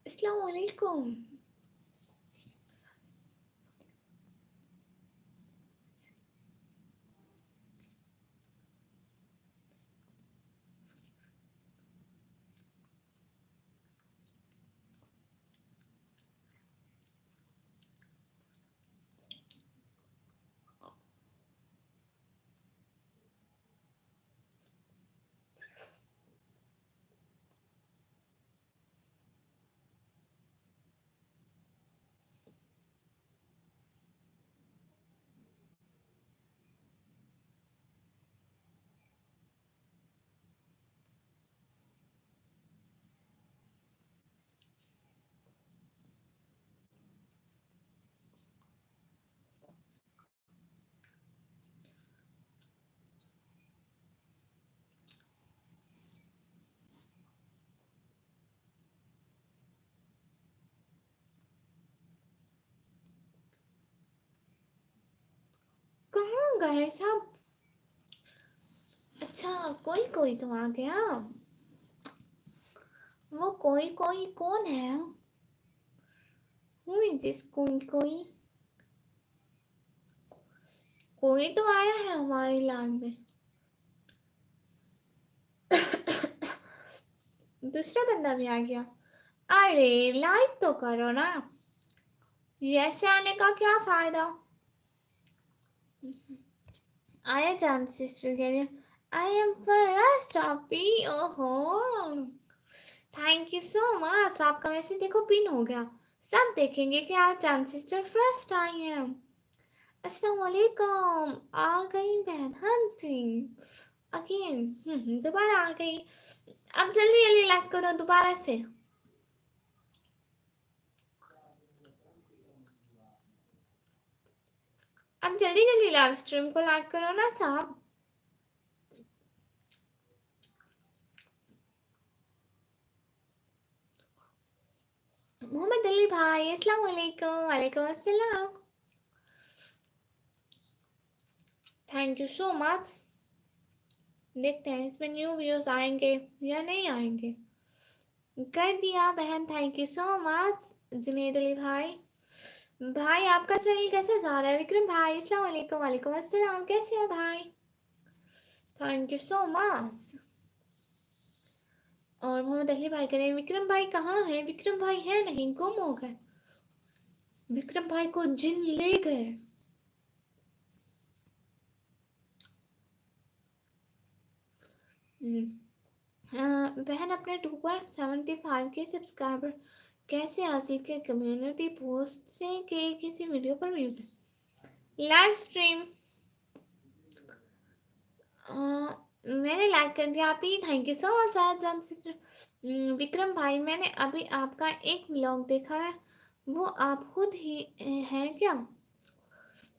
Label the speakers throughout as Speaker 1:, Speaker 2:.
Speaker 1: अस्सलाम वालेकुम। कहाँ गए सब? अच्छा, कोई कोई तो आ गया। वो कोई कोई कौन है? Who is this कोई कोई? कोई तो आया है हमारी लाइन में। दूसरा बंदा भी आ गया। अरे लाइक तो करो ना। ऐसे आने का क्या फायदा? आया जान सिस्टर कह रही है आई एम फर्स्ट टॉपी। ओहो, थैंक यू सो मच। आपका मैसेज देखो पिन हो गया। सब देखेंगे कि आज जान सिस्टर फर्स्ट आई है। अस्सलाम वालेकुम। आ गई बहन हंसी अगेन। दोबारा आ गई। अब जल्दी जल्दी लाइक करो दोबारा से। अब जल्दी जल्दी लाइव स्ट्रीम को लाइक करो ना साहब। मोहम्मद अली भाई अस्सलाम वालेकुम। वालेकुम अस्सलाम। Thank you so much. देखते हैं इसमें न्यू व्यूज आएंगे या नहीं आएंगे। कर दिया बहन, thank you so much. Junaid Ali भाई, भाई आपका चैनल कैसे जा रहा है? विक्रम भाई अस्सलाम वालेकुम। वालेकुम अस्सलाम, कैसे है भाई? Thank you so much. और मोहम्मद अली भाई कह रहे हैं विक्रम भाई कहाँ है? विक्रम भाई है नहीं, गुम हो गए। विक्रम भाई को जिन ले गए। बहन अपने 2.75 के सब्सक्राइबर कैसे हासिल किए? कम्युनिटी पोस्ट से कि किसी वीडियो पर व्यूज? Live stream. मैंने लाइक कर दिया आप ही, थैंक यू सो मच जान सिस्टर। विक्रम भाई मैंने अभी आपका एक व्लॉग देखा है, वो आप खुद ही हैं क्या?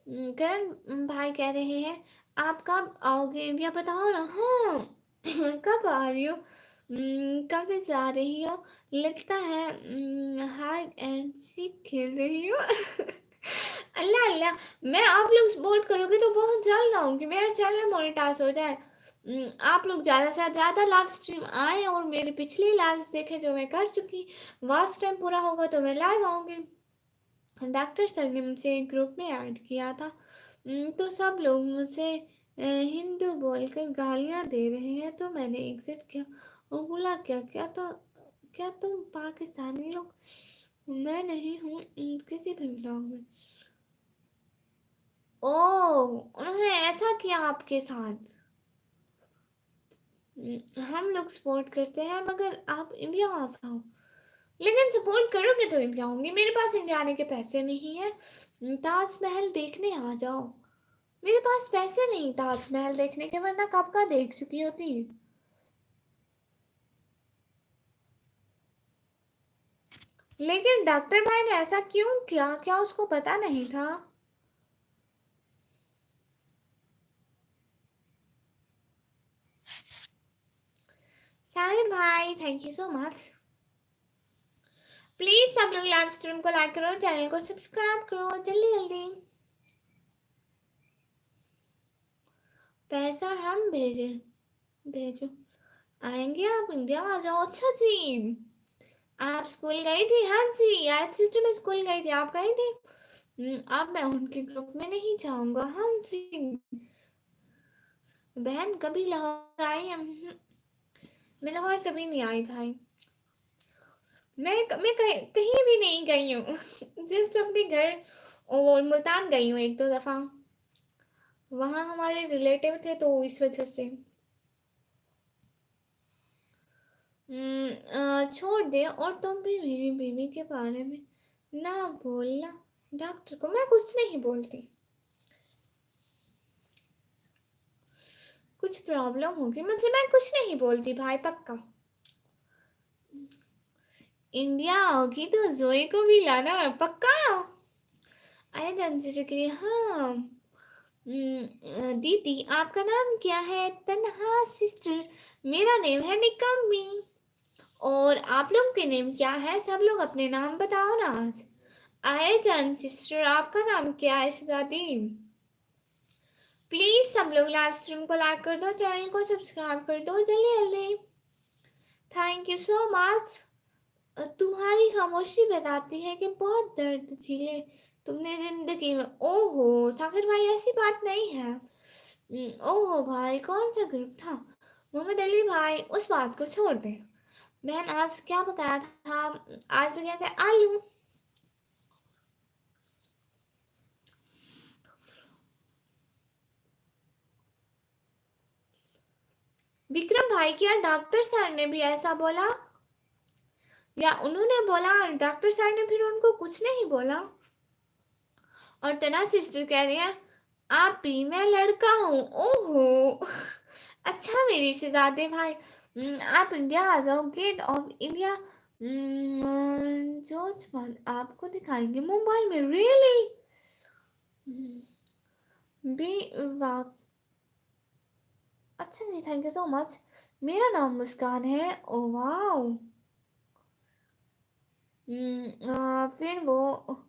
Speaker 1: करण भाई कह रहे हैं आप कब आओगे इंडिया, बताओ ना। हाँ कब आ रही हो? कब जा रही हो? लगता है हाइड एंड सीक खेल रही हो। अल्लाह अल्लाह, मैं आप लोग सपोर्ट करोगे तो बहुत जल्द आऊंगी, मेरा चैनल मोनेटाइज हो जाए। आप लोग ज़्यादा से ज़्यादा लाइव स्ट्रीम आए और मेरे पिछली लाइव देखे जो मैं कर चुकी, वाच टाइम पूरा होगा तो मैं लाइव आऊँगी। डॉक्टर सर ने मुझे एक ग्रुप में ऐड किया था, तो सब लोग मुझे हिंदू बोलकर गालियाँ दे रहे हैं, तो मैंने एग्जिट किया और बोला क्या क्या तो क्या तुम पाकिस्तानी लोग? मैं नहीं हूँ किसी भी ब्लॉग में। ओह, उन्होंने ऐसा किया आपके साथ? हम लोग सपोर्ट करते हैं मगर आप इंडिया आ जाओ। लेकिन सपोर्ट करोगे तो इंडिया आऊंगी, मेरे पास इंडिया आने के पैसे नहीं है। ताजमहल देखने आ जाओ। मेरे पास पैसे नहीं ताजमहल देखने के, वरना कब का देख चुकी होती। लेकिन डॉक्टर भाई ने ऐसा क्यों किया? क्या उसको पता नहीं था? साहिर भाई thank you so much. Please सब लोग लाइव स्ट्रीम को लाइक करो, चैनल को सब्सक्राइब करो जल्दी जल्दी। पैसा हम भेजे भेजो। आएंगे आप इंडिया आ जाओ। अच्छा जी, आप स्कूल गई थी? हाँ जी, आज सिस्टर मैं स्कूल गई थी, आप गई थी? अब मैं उनके ग्रुप में नहीं जाऊंगा। हाँ जी, बहन कभी लाहौर आई? मैं लाहौर कभी नहीं आई भाई। मैं कहीं भी नहीं गई हूँ। जस्ट अपने घर और मुल्तान गई हूँ एक दो दफ़ा। वहाँ हमारे रिलेटिव थे तो इस वजह से। छोड़ दे, और तुम भी मेरी बेबी के बारे में ना बोलना डॉक्टर को। मैं कुछ नहीं बोलती। कुछ प्रॉब्लम होगी मुझे, मैं कुछ नहीं बोलती भाई, पक्का। इंडिया आओगी तो जोए को भी लाना, पक्का। आया जानती शुक्रिया। हाँ। दीदी आपका नाम क्या है? तन्हा सिस्टर। मेरा नेम है निकम्मी। और आप लोग के नेम क्या है? सब लोग अपने नाम बताओ ना आज। आए जान सिस्टर, आपका नाम क्या है शहजादी? प्लीज सब लोग लाइव स्ट्रीम को लाइक कर दो, चैनल को सब्सक्राइब कर दो जल्दी जल्दी। Thank you so much. तुम्हारी खामोशी बताती है कि बहुत दर्द झेले तुमने जिंदगी में। ओहो साकिर भाई, ऐसी बात नहीं है। ओहो भाई, कौन सा ग्रुप था? मोहम्मद अली भाई, उस बात को छोड़ दे। बहन आज क्या पकाया था? आज पकाया था आलू। विक्रम भाई, क्या डॉक्टर सर ने भी ऐसा बोला? या उन्होंने बोला डॉक्टर सर ने फिर उनको कुछ नहीं बोला? और तना सिस्टर कह रही है आप भी, मैं लड़का हूँ। ओहो। अच्छा मेरी शहजादे भाई, आप इंडिया आ जाओ, गेट ऑफ इंडिया जॉर्ज आपको दिखाएंगे मुंबई में। रियली? बी वाह, अच्छा जी, थैंक यू सो मच। मेरा नाम मुस्कान है। ओ वाह। फिर वो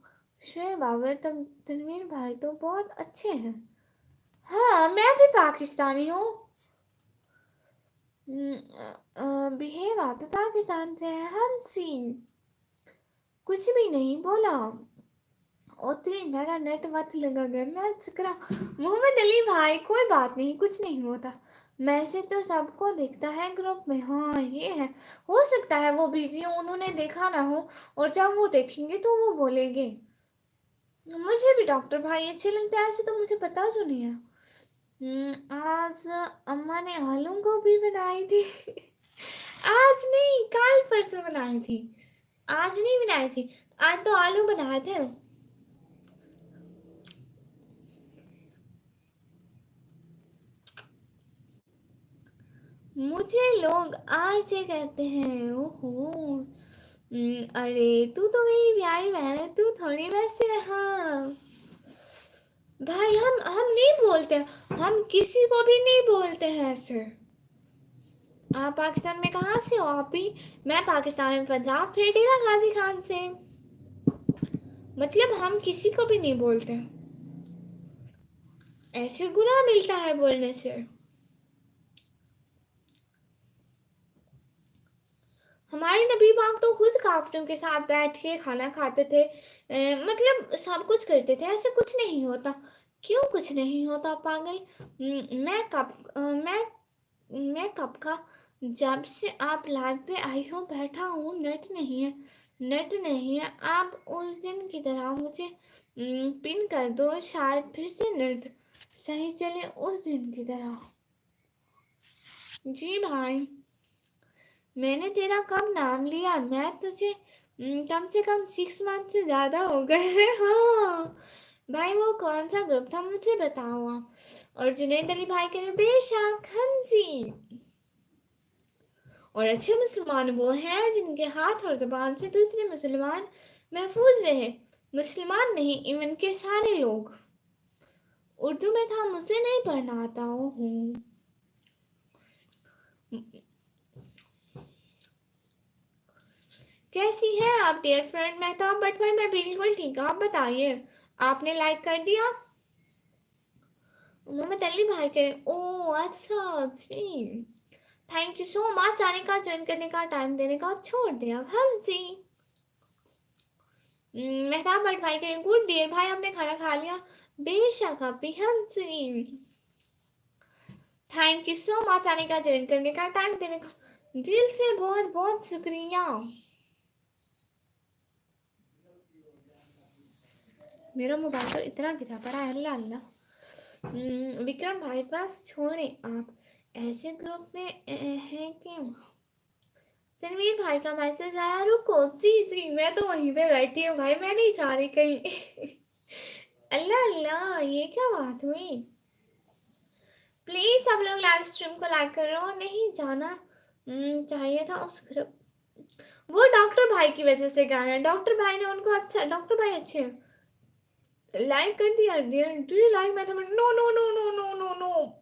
Speaker 1: शोएब बाबर, तनवीर भाई तो बहुत अच्छे हैं। हाँ मैं भी पाकिस्तानी हूँ। बिहेव आप भी पाकिस्तान से हैं? हाँ जी। कुछ भी नहीं बोला। उतनी मेरा नेट मत लगा गया, मैं चकरा। मोहम्मद अली भाई कोई बात नहीं, कुछ नहीं होता। मैसेज तो सबको दिखता है ग्रुप में। हाँ ये है। हो सकता है वो बिजी हो, उन्होंने देखा ना हो, और जब वो देखेंगे तो वो बोलेंगे। मुझे भी डॉक्टर भाई अच्छे लगते हैं, ऐसे तो मुझे पता तो नहीं है। आज अम्मा ने आलू गोभी बनाई थी। आज नहीं, कल परसों बनाई थी। आज नहीं बनाई थी, आज तो आलू बनाए थे। मुझे लोग आरजे कहते हैं। ओहो। अरे तू तो मेरी प्यारी बहन है, तू थोड़ी वैसे है। हाँ भाई, हम नहीं बोलते, हम किसी को भी नहीं बोलते हैं ऐसे। आप पाकिस्तान में कहाँ से हो? आप भी? मैं पाकिस्तान में पंजाब, फिर डेरा गाजी खान से। मतलब हम किसी को भी नहीं बोलते, ऐसे गुनाह मिलता है बोलने से। हमारे नबी पाक तो खुद काफिरों के साथ बैठ के खाना खाते थे। मतलब सब कुछ करते थे, ऐसे कुछ नहीं होता। क्यों कुछ नहीं होता पागल? मैं कब का, जब से आप लाइव पे आई हो बैठा हूँ। नेट नहीं है, नेट नहीं है। आप उस दिन की तरह मुझे पिन कर दो, शायद फिर से नेट सही चले उस दिन की तरह। जी भाई, मैंने तेरा कब नाम लिया? मैं तुझे कम से कम 6 मंथ से ज़्यादा हो गए हैं। हाँ भाई, वो कौन सा ग्रुप था मुझे बताओ आप। और जुनैद अली भाई के लिए बेशक। हाँ जी। और अच्छे मुसलमान वो हैं जिनके हाथ और ज़बान से दूसरे मुसलमान महफूज रहे। मुसलमान नहीं, इवन के सारे लोग। उर्दू में था, मुझे नहीं पढ़ना आता हूँ। कैसी है आप डियर फ्रेंड मेहताब बट भाई? मैं बिल्कुल ठीक हूँ, आप बताइए। आपने लाइक कर दिया? मोहम्मद अली भाई के। ओ अच्छा जी, थैंक यू सो मच आने का, ज्वाइन करने का, टाइम देने का, छोड़ दिया हम जी। मेहताब भट्ट भाई करें गुड डियर भाई, आपने खाना खा लिया? बेशक अभी हम जी। थैंक यू सो मच आने का, ज्वाइन करने का, टाइम देने का, दिल से बहुत बहुत शुक्रिया। मेरा मोबाइल तो इतना गिरा पड़ा है, अल्लाह अल्लाह। विक्रम भाई पास छोड़े आप, ऐसे ग्रुप में है कि तनवीर भाई का मैसेज आया, रुको जी जी मैं तो वहीं पे बैठी हूँ भाई, मैं नहीं जा रही कहीं। अल्लाह अल्लाह ये क्या बात हुई? प्लीज सब लोग लाइव स्ट्रीम को लाइक करो, नहीं जाना चाहिए था उस ग्रुप। वो डॉक्टर भाई की वजह से गए हैं, डॉक्टर भाई ने उनको, अच्छा डॉक्टर भाई अच्छे हैं। लाइक कर दिया dear, do you like mathematics? No no no no no no no.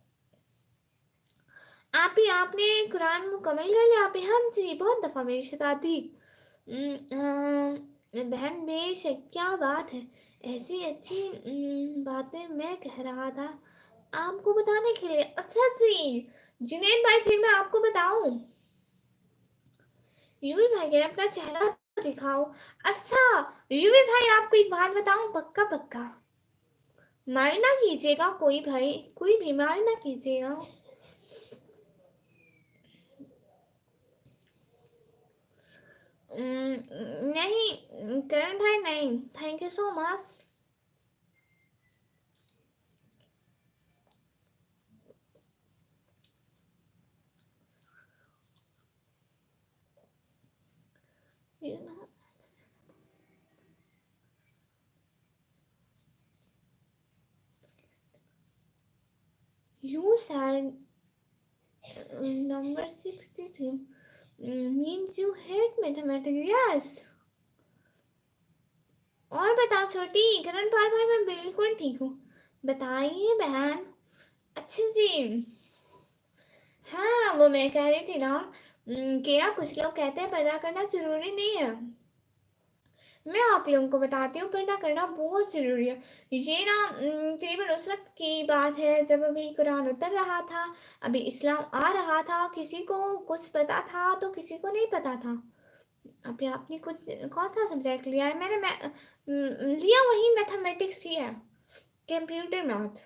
Speaker 1: आप ही आपने कुरान मुकम्मल कर लिया आप ही? हाँ जी बहुत दफ़ा मेरी साथ थी। बहन बेशक, क्या बात है, ऐसी अच्छी बातें मैं कह रहा था आपको बताने के लिए। अच्छा जी जुनेद भाई, फिर मैं आपको बताऊं? यूवी भाई कह रहे अपना चेहरा तो दिखाओ। अच्छा यूवी भाई आपको एक बात बताऊं, पक्का पक्का मार ना कीजिएगा कोई भाई, कोई भी मार ना कीजिएगा। नहीं करण भाई नहीं, thank you so much. You know you said number 63 means you hate mathematics, yes। और बताओ छोटी, करण पाल भाई मैं बिल्कुल ठीक हूँ, बताइए बहन। अच्छा जी हाँ वो मैं कह रही थी ना कि ना कुछ लोग कहते हैं पर्दा करना जरूरी नहीं है। मैं आप लोगों को बताती हूँ पर्दा करना बहुत ज़रूरी है। ये ना करीबन उस वक्त की बात है जब अभी कुरान उतर रहा था, अभी इस्लाम आ रहा था, किसी को कुछ पता था तो किसी को नहीं पता था। अभी आपने कुछ कौन सा सब्जेक्ट लिया है? मैंने लिया वही मैथमेटिक्स ही है, कंप्यूटर मैथ।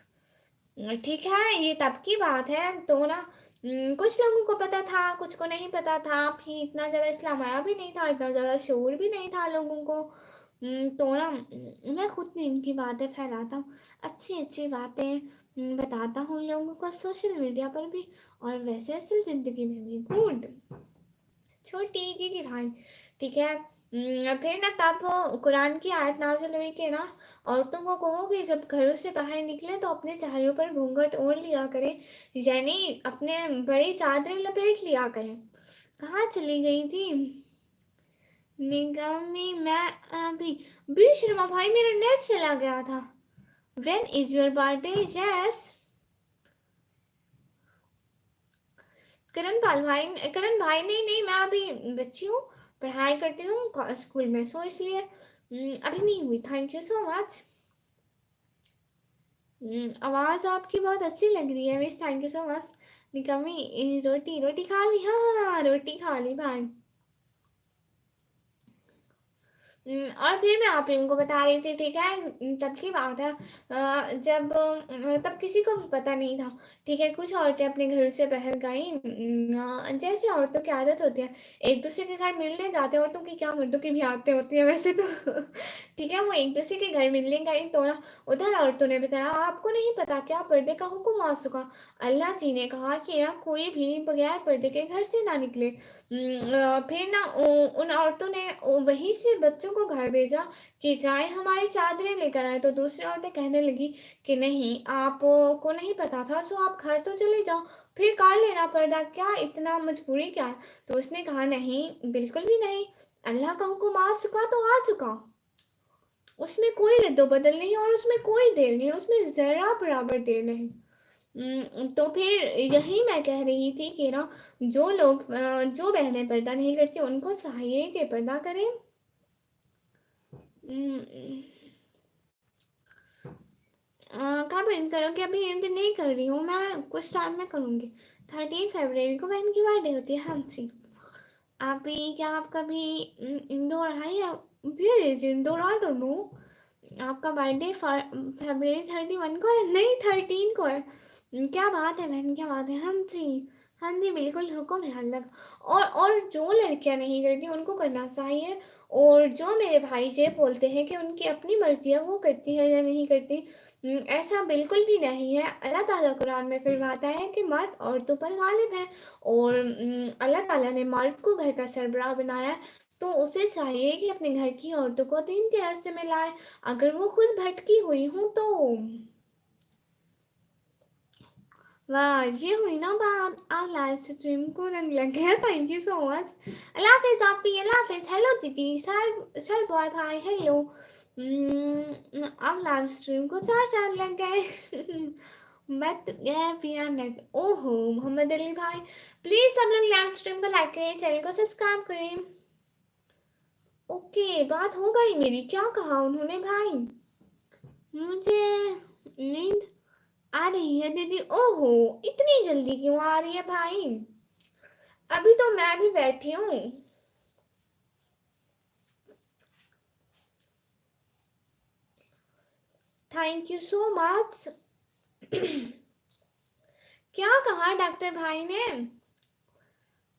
Speaker 1: ठीक है ये तब की बात है तो ना कुछ लोगों को पता था कुछ को नहीं पता था, फिर इतना ज़्यादा इस्लाम आया भी नहीं था, इतना ज़्यादा शोर भी नहीं था लोगों को। तो ना मैं खुद इनकी बातें फैलाता हूँ, अच्छी अच्छी बातें बताता हूँ लोगों को सोशल मीडिया पर भी, और वैसे असल ज़िंदगी में भी। गुड छोटी जी जी भाई ठीक है। फिर ना तब कुरान की आयत नाज़िल हुई कि ना औरतों को कहो कि जब घरों से बाहर निकले तो अपने चेहरों पर घूंघट ओढ़ लिया करें, यानी अपने बड़ी चादरें लपेट लिया करें। कहाँ चली गई थी निगमी? मैं अभी बी शर्मा भाई मेरा नेट चला गया था। When is your birthday? Yes Karan भाई नहीं नहीं मैं अभी बच्ची हूँ, पढ़ाई करती हूँ स्कूल में, सो इसलिए अभी नहीं हुई। Thank you so much. आवाज़ आपकी बहुत अच्छी लग रही है miss, thank you so much. निकम्मी रोटी रोटी खा ली? हाँ रोटी खा ली भाई। और फिर मैं आप लोगों को बता रही थी ठीक है, तब की बात है जब तब किसी को भी पता नहीं था। ठीक है कुछ औरतें अपने घर से बाहर गई, जैसे औरतों की आदत होती है एक दूसरे के घर मिलने जाते हैं, औरतों की क्या मर्दों की भी आदतें होती है वैसे तो। ठीक है वो एक दूसरे के घर मिलने गई तो ना उधर औरतों ने बताया आपको नहीं पता क्या पर्दे का हुक्म आ चुका। अल्लाह जी ने कहा कि ना कोई भी बगैर पर्दे के घर से ना निकले। फिर ना उन औरतों ने वहीं से बच्चों को घर भेजा कि जाए हमारी चादरें लेकर आए, तो दूसरी औरतें कहने लगी कि नहीं आपको नहीं पता था, सो आप घर तो चले जाओ, फिर कर लेना पर्दा, क्या इतना मजबूरी क्या है? तो उसने कहा नहीं बिल्कुल भी नहीं, अल्लाह का हुक्म आ चुका तो आ चुका, उसमें कोई रद्दोबदल नहीं और उसमें कोई देर नहीं, उसमें ज़रा बराबर देर नहीं। तो फिर यही मैं कह रही थी कि ना जो लोग जो बहनें पर्दा नहीं करती उनको चाहिए कि पर्दा करें। कब एंड करोगे? अभी एंड नहीं कर रही हूँ मैं, कुछ टाइम में करूँगी। 13 फरवरी को बहन की बर्थडे होती है। हाँ जी। आप भी, क्या आप कभी इंडोर आए या where is Indore, I don't know. आपका बर्थडे February 31 को है? नहीं, 13 को है। क्या बात है बहन, क्या बात है। हाँ जी, हाँ जी, बिल्कुल हुक्म है अल्लाह का। और जो लड़कियां नहीं करती उनको करना चाहिए, और जो मेरे भाई ये बोलते हैं कि उनकी अपनी मर्जी है वो करती है या नहीं करती, ऐसा बिल्कुल भी नहीं है। अल्लाह ताला कुरान में फरमाता है कि मर्द औरतों पर गालिब है, और अल्लाह ताला ने मर्द को घर का सरबराह बनाया है, तो उसे चाहिए कि अपने घर की औरतों को दीन के रास्ते में लाए, अगर वो खुद भटकी हुई हूँ तो। वाह, ये हुई ना बात। आप लाइव स्ट्रीम को रंग लग गया। Thank you so much. अल्लाह हाफिज आप भी, अल्लाह हाफिज। हेलो दीदी, सर बॉय भाई, हेलो। अब लाइव स्ट्रीम को चार चांद लग गए। मत गया पिया नेट। ओहो मोहम्मद अली भाई, प्लीज सब लोग लाइव स्ट्रीम को लाइक करें, चैनल को सब्सक्राइब करें। ओके, बात हो गई मेरी। क्या कहा उन्होंने भाई? मुझे नींद आ रही है दीदी। ओहो, इतनी जल्दी क्यों आ रही है भाई? अभी तो मैं भी बैठी हूँ। Thank you so much. क्या कहा डॉक्टर भाई ने?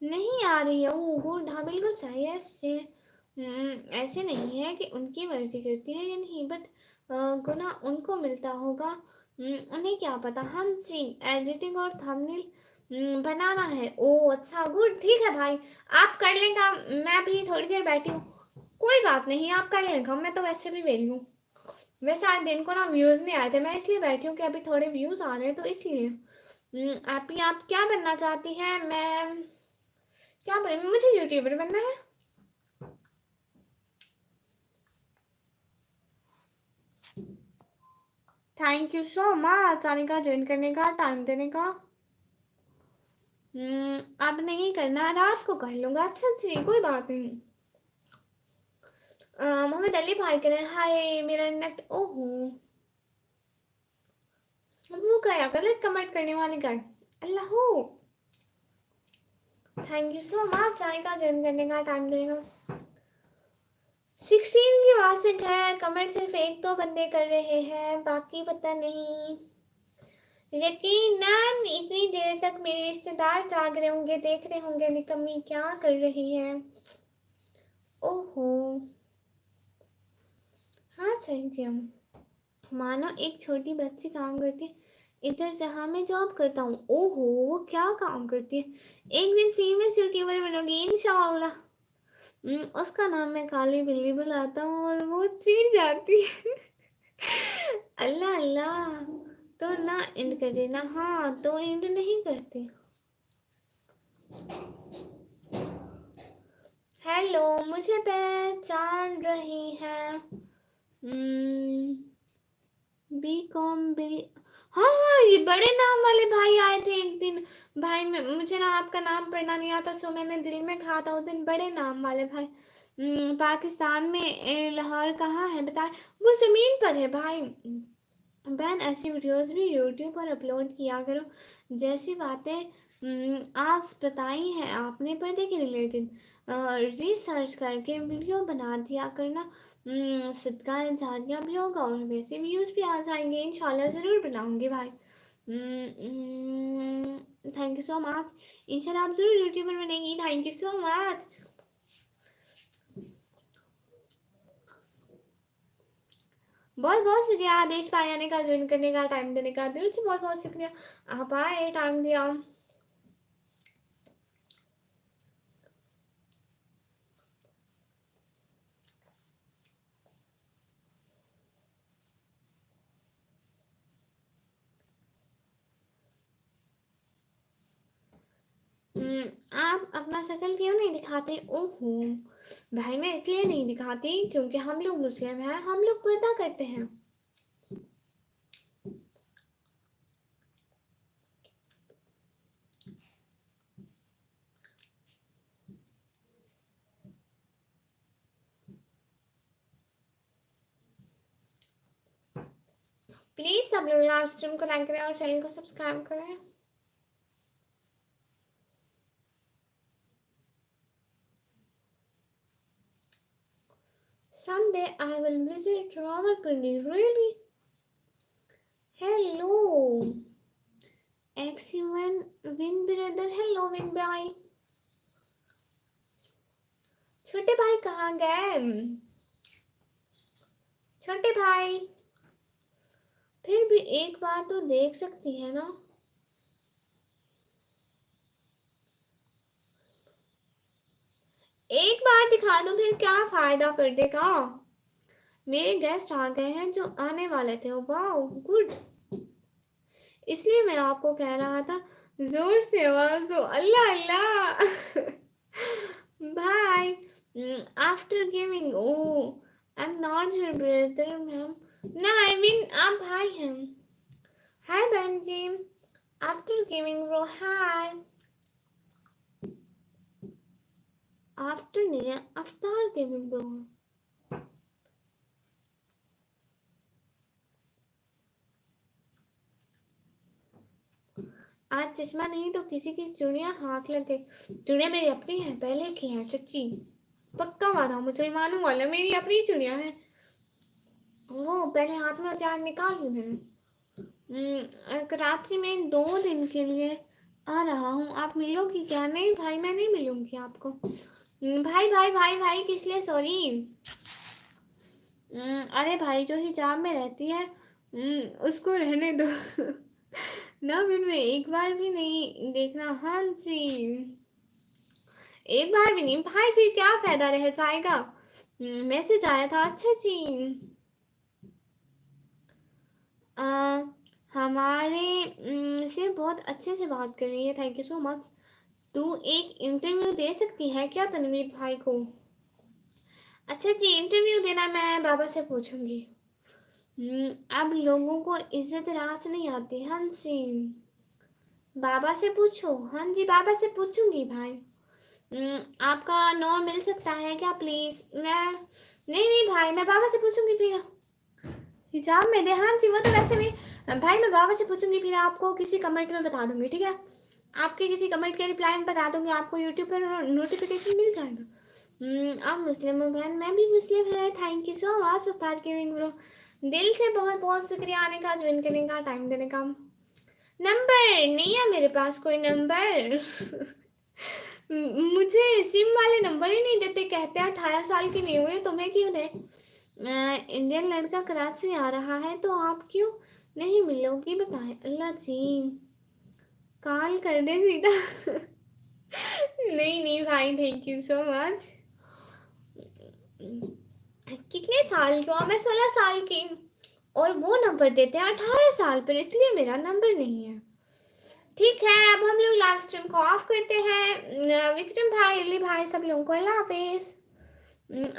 Speaker 1: नहीं आ रही है। ओ गुड, हाँ बिल्कुल सही है। इससे ऐसे नहीं है कि उनकी मर्जी करती है या नहीं, बट गुनाह उनको मिलता होगा। उन्हें क्या पता। हम जी, एडिटिंग और थंबनेल बनाना है। ओ अच्छा, गुड, ठीक है भाई, आप कर लेंगे। मैं भी थोड़ी देर बैठी हूँ। कोई बात नहीं, आप कर लेंगे, मैं तो वैसे भी वेली हूँ। वैसे आज दिन को ना व्यूज नहीं आए थे, मैं इसलिए बैठी हूँ कि अभी थोड़े व्यूज आ रहे हैं, तो इसलिए। आप क्या बनना चाहती हैं? मैं क्या बन मुझे यूट्यूबर बनना है। थैंक यू सो मच आने का, ज्वाइन करने का, टाइम देने का। अब नहीं करना, रात को कर लूंगा। अच्छा जी, कोई बात नहीं। मोहम्मद अली भाई कह रहे हैं हाय, मेरा नेट। ओहो, वो गया गलत कमेंट करने वाले गए। अल्लाह। थैंक यू सो मच आने का, ज्वाइन करने का, टाइम देने का। 16 की बात से है, कमेंट सिर्फ एक दो बंदे कर रहे हैं, बाकी पता नहीं। यकीनन इतनी देर तक मेरे रिश्तेदार जाग रहे होंगे, देख रहे होंगे निकम्मी क्या कर रही है। ओहो, हाँ सही किया। मानो एक छोटी बच्ची काम करती है इधर जहाँ मैं जॉब करता हूँ। ओहो, वो क्या काम करती है? एक दिन फेमस यूट्यूबर बनूंगी इंशाल्लाह। उसका नाम मैं काली बिल्ली बुलाता हूँ और वो चिढ़ जाती है। अल्लाह अल्लाह, तो ना एंड कर देना। हाँ, तो एंड नहीं करते। हेलो, मुझे पहचान रही है? B com bill. हाँ हाँ, ये बड़े नाम वाले भाई आए थे एक दिन। भाई मुझे ना आपका नाम पढ़ना नहीं आता, सो मैंने दिल में कहा था उस दिन। बड़े नाम वाले भाई। पाकिस्तान में लाहौर कहाँ है बताए? वो जमीन पर है भाई। बहन, ऐसी वीडियोस भी यूट्यूब पर अपलोड किया करो। जैसी बातें आज बताई हैं आपने पर्दे के रिलेटेड, रिसर्च करके वीडियो बना दिया करना। सदका जारिया भी होगा और वैसे व्यूज़ भी आ जाएंगे। इंशाल्लाह ज़रूर बनाऊंगी भाई। Thank you so much. इंशाल्लाह आप ज़रूर यूट्यूबर बनेंगी। Thank you so much. बहुत बहुत शुक्रिया आदेश भाई आने का, ज्वाइन करने का, टाइम देने का, दिल से बहुत बहुत शुक्रिया। आप आए, टाइम दिया। आप अपना शक्ल क्यों नहीं दिखाते? ओहो भाई, मैं इसलिए नहीं दिखाती क्योंकि हम लोग मुस्लिम हैं, हम लोग पर्दा करते हैं। प्लीज सब लोग लाइव स्ट्रीम को लाइक करें और चैनल को सब्सक्राइब करें। someday I will visit Rawalpindi. Really? Hello, excellent Win brother. Hello, Win भाई. छोटे भाई कहाँ गए? छोटे भाई फिर भी एक बार तो देख सकती है ना. एक बार दिखा दो फिर क्या फायदा कर देगा. मेरे गेस्ट आ गए हैं जो आने वाले थे. Wow good. इसलिए मैं आपको कह रहा था जोर से आवाज दो. अल्लाह अल्लाह. भाई after gaming. Oh I am not your brother ma'am. ना आई मीन आप भाई हैं. हाय बहन जी. After gaming bro. Hi. After नहीं है अफ्तार गेमिंग ब्रो. आज चश्मा नहीं तो किसी की चुड़ियां हाथ लगे. चुड़ियां मेरी अपनी है पहले की है सच्ची. पक्का वादा मुसलमानों वाला. मेरी अपनी चुड़ियां हैं. वो पहले हाथ में हथियार निकाल ली मैंने. कराची में 2 दिन के लिए आ रहा हूँ. आप मिलोगी क्या? नहीं भाई मैं नहीं मिलूंगी आपको. भाई भाई भाई भाई किस लिए सॉरी. अरे भाई जो हिजाब में रहती है उसको रहने दो. ना मैं एक बार भी नहीं देखना. हाँ जी एक बार भी नहीं भाई. फिर क्या फायदा रह जाएगा. मैसेज आया था. अच्छा जी. आ, हमारे से बहुत अच्छे से बात कर रही है. Thank you so much. तू एक इंटरव्यू दे सकती है क्या तनवीर भाई को? अच्छा जी इंटरव्यू देना मैं बाबा से पूछूंगी. अब लोगों को इज्जत रास नहीं आती. हाँ जी बाबा से पूछो. हाँ जी बाबा से पूछूंगी भाई. आपका नो मिल सकता है क्या प्लीज? मैं नहीं नहीं भाई मैं बाबा से पूछूंगी फिर. हिजाब में दे. हाँ जी वो तो वैसे भी भाई मैं बाबा से पूछूंगी फिर आपको किसी कमेंट में बता दूंगी. ठीक है आपके किसी कमेंट के रिप्लाई में बता दूंगी. आपको यूट्यूब पर नोटिफिकेशन मिल जाएगा. आप मुस्लिम हो बहन. मैं भी मुस्लिम है. Thank you so much Ustad gaming bro. दिल से बहुत बहुत शुक्रिया आने का ज्वाइन करने का टाइम देने का. नंबर नहीं है मेरे पास कोई नंबर. मुझे सिम वाले नंबर ही नहीं देते. कहते हैं 18 साल की नहीं हुए तुम्हें क्यों दे. इंडियन लड़का कराची आ रहा है तो आप क्यों नहीं मिलोगी बताएं. अल्लाह जी कॉल कर दे सीधा. नहीं नहीं भाई थैंक यू सो मच. कितने साल की हो? मैं 16 साल की. और वो नंबर देते हैं 18 साल पर इसलिए मेरा नंबर नहीं है. ठीक है अब हम लोग लाइव स्ट्रीम को ऑफ करते हैं. विक्रम भाई अली भाई सब लोगों को अल्लाह हाफिज.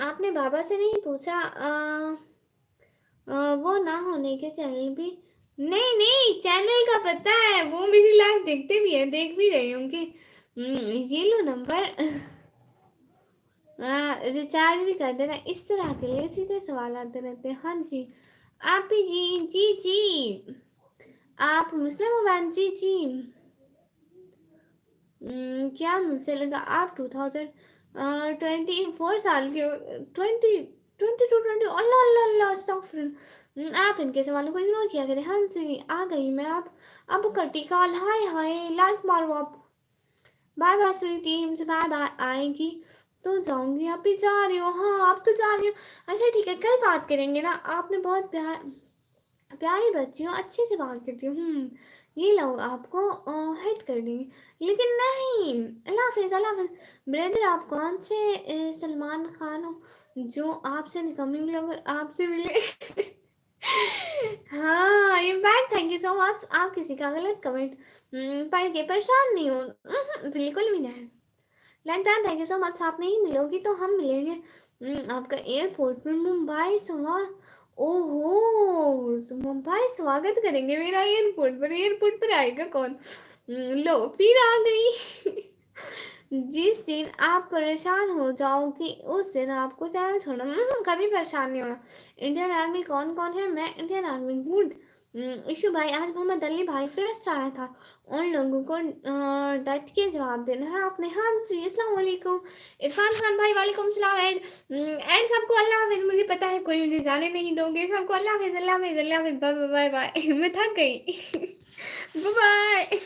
Speaker 1: आपने बाबा से नहीं पूछा वो ना होने के चैनल भी. नहीं नहीं चैनल का पता है. वो मेरी लाइव देखते भी है. देख भी रहे होंगे. ये लो नंबर. रिचार्ज भी कर देना. इस तरह के लिए सीधे सवाल आते रहते हैं. हाँ जी आप ही जी जी जी. आप मुस्लिम हो बहन? जी जी. क्या मुझसे लगा आप 2024 साल के. 20 अल्लाह अल्लाह अल्लाह अस्तगफिर. आप इनके सवालों को इग्नोर किया करें. हाँ जी आ गई मैं. आप अब कटी कॉल. हाय हाय लाइक मारो आप. Bye bye sweet teams. Bye bye. आएगी तो जाऊंगी. आप भी जा रही हो? हाँ आप तो जा रही हो. अच्छा ठीक है कल बात करेंगे ना. आपने बहुत प्यारी बच्ची हो. अच्छे से बात करती हूँ. ये लोग आपको हेट कर देंगे लेकिन नहीं. अल्लाह हाफिज अल्लाह हाफिज. ब्रदर आप कौन से सलमान खान हो जो आपसे निकम्मी ब्लॉगर आपसे मिले. हाँ ये bad. Thank you so much. आप किसी का गलत कमेंट पढ़ के परेशान नहीं हो. बिल्कुल भी नहीं. Lentil thank you so much. आप नहीं मिलोगी तो हम मिलेंगे. आपका एयरपोर्ट पर मुंबई सवा. ओहो मुंबई स्वागत करेंगे मेरा एयरपोर्ट पर. एयरपोर्ट पर आएगा कौन. लो फिर आ गई. जिस दिन आप परेशान हो जाओगी उस दिन आपको चैनल छोड़ना. कभी परेशान नहीं होना. इंडियन आर्मी कौन कौन है? मैं इंडियन आर्मी. गुड. इशू भाई, आज मोहम्मद अली भाई फिर से आया था। उन लोगों को डट के जवाब देना है आपने। हाँ जी, अस्सलाम वालेकुम। इरफान खान भाई वालेकुम सलाम। एंड सबको अल्लाह हाफिज। मुझे पता है कोई मुझे जाने नहीं दोगे। सबको अल्लाह हाफिज, अल्लाह हाफिज, अल्लाह हाफिज, बाय बाय बाय। मैं थक गई। Bye bye.